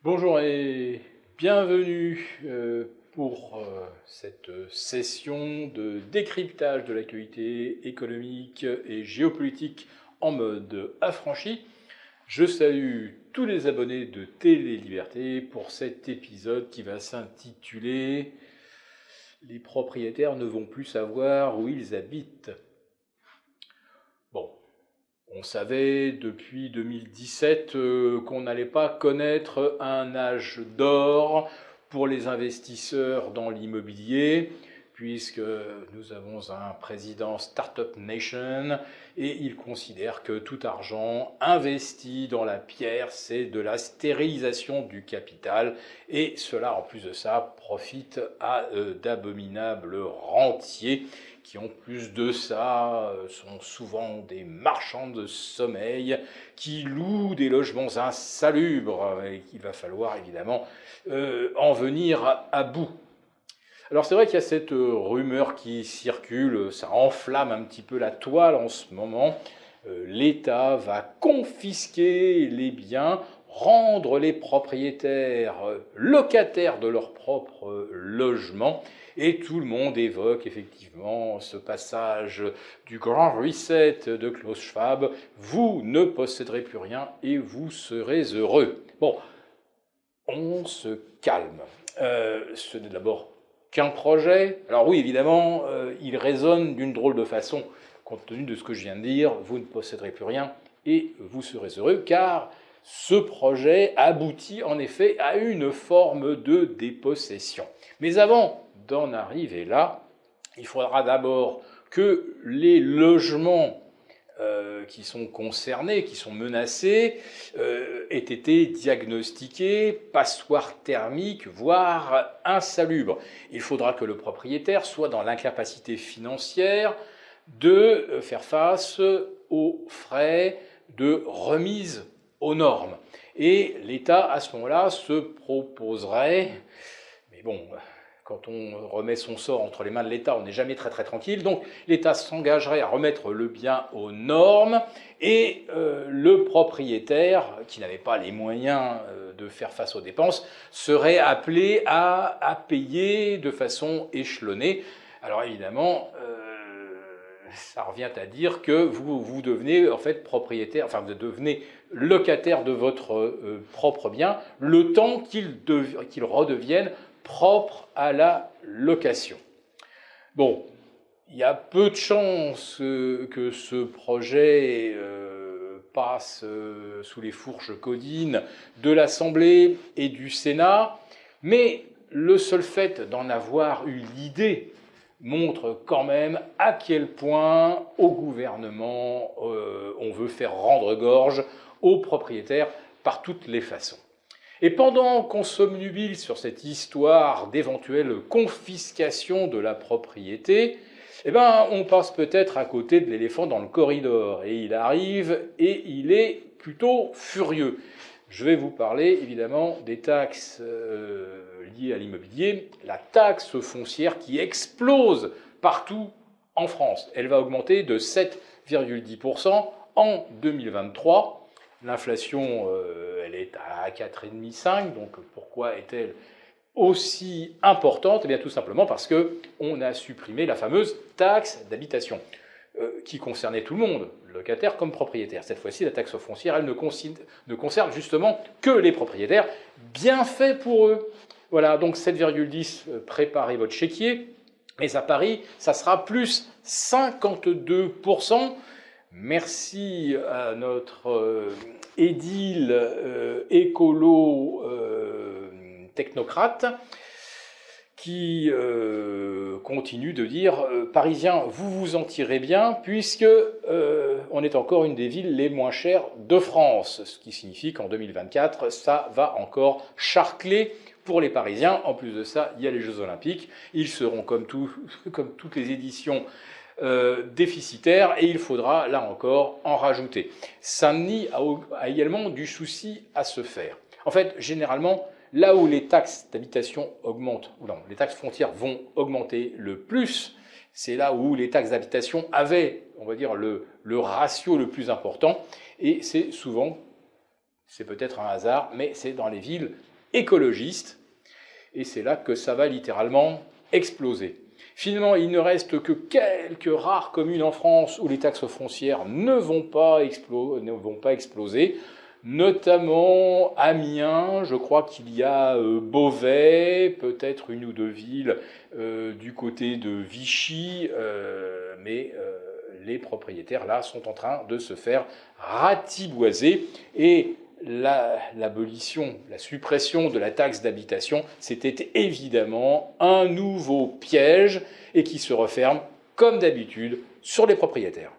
Bonjour et bienvenue pour cette session de décryptage de l'actualité économique et géopolitique en mode affranchi. Je salue tous les abonnés de Télé Liberté pour cet épisode qui va s'intituler « Les propriétaires ne vont plus savoir où ils habitent ». Bon. On savait depuis 2017 qu'on n'allait pas connaître un âge d'or pour les investisseurs dans l'immobilier, puisque nous avons un président Startup Nation et il considère que tout argent investi dans la pierre, c'est de la stérilisation du capital, et cela, en plus de ça, profite à d'abominables rentiers qui en plus de ça sont souvent des marchands de sommeil qui louent des logements insalubres et qu'il va falloir évidemment en venir à bout. Alors c'est vrai qu'il y a cette rumeur qui circule, ça enflamme un petit peu la toile en ce moment. L'État va confisquer les biens, rendre les propriétaires locataires de leur propre logement. Et tout le monde évoque effectivement ce passage du grand reset de Klaus Schwab. Vous ne posséderez plus rien et vous serez heureux. Bon, on se calme. Ce n'est d'abord qu'un projet. Alors oui, évidemment, il résonne d'une drôle de façon. Compte tenu de ce que je viens de dire, vous ne posséderez plus rien et vous serez heureux, car ce projet aboutit en effet à une forme de dépossession. Mais avant d'en arriver là, il faudra d'abord que les logements qui sont concernés, qui sont menacés, aient été diagnostiqués, passoires thermiques, voire insalubres. Il faudra que le propriétaire soit dans l'incapacité financière de faire face aux frais de remise aux normes. Et l'État, à ce moment-là, se proposerait, mais bon, quand on remet son sort entre les mains de l'État, on n'est jamais très très tranquille, donc l'État s'engagerait à remettre le bien aux normes, et le propriétaire, qui n'avait pas les moyens de faire face aux dépenses, serait appelé à payer de façon échelonnée. Alors évidemment, ça revient à dire que vous devenez en fait propriétaire, enfin vous devenez locataire de votre propre bien, le temps qu'il redevienne propre à la location. Bon, il y a peu de chances que ce projet passe sous les fourches caudines de l'Assemblée et du Sénat, mais le seul fait d'en avoir eu l'idée montre quand même à quel point au gouvernement on veut faire rendre gorge aux propriétaires par toutes les façons. Et pendant qu'on s'obnubile sur cette histoire d'éventuelle confiscation de la propriété, eh ben, on passe peut-être à côté de l'éléphant dans le corridor. Et il arrive et il est plutôt furieux. Je vais vous parler évidemment des taxes liées à l'immobilier, la taxe foncière qui explose partout en France. Elle va augmenter de 7,10% en 2023. L'inflation, elle est à 4,5, donc pourquoi est-elle aussi importante? Eh bien tout simplement parce qu'on a supprimé la fameuse taxe d'habitation, qui concernait tout le monde, locataire comme propriétaire. Cette fois-ci, la taxe foncière, elle ne concerne justement que les propriétaires. Bien fait pour eux. Voilà, donc 7,10, préparez votre chéquier, mais à Paris, ça sera plus 52%. Merci à notre édile écolo technocrate qui continue de dire Parisiens, vous vous en tirez bien puisque on est encore une des villes les moins chères de France, ce qui signifie qu'en 2024, ça va encore charcler pour les Parisiens. En plus de ça, il y a les Jeux Olympiques. Ils seront comme toutes les éditions déficitaires et il faudra là encore en rajouter. Saint-Denis a également du souci à se faire. En fait, généralement, là où les taxes d'habitation augmentent, ou non, les taxes foncières vont augmenter le plus, c'est là où les taxes d'habitation avaient, on va dire, le ratio le plus important. Et c'est souvent, c'est peut-être un hasard, mais c'est dans les villes écologiste, et c'est là que ça va littéralement exploser. Finalement, il ne reste que quelques rares communes en France où les taxes foncières ne vont pas exploser, notamment Amiens, je crois qu'il y a Beauvais, peut-être une ou deux villes du côté de Vichy, mais les propriétaires là sont en train de se faire ratiboiser, et l'abolition, la suppression de la taxe d'habitation, c'était évidemment un nouveau piège et qui se referme, comme d'habitude, sur les propriétaires.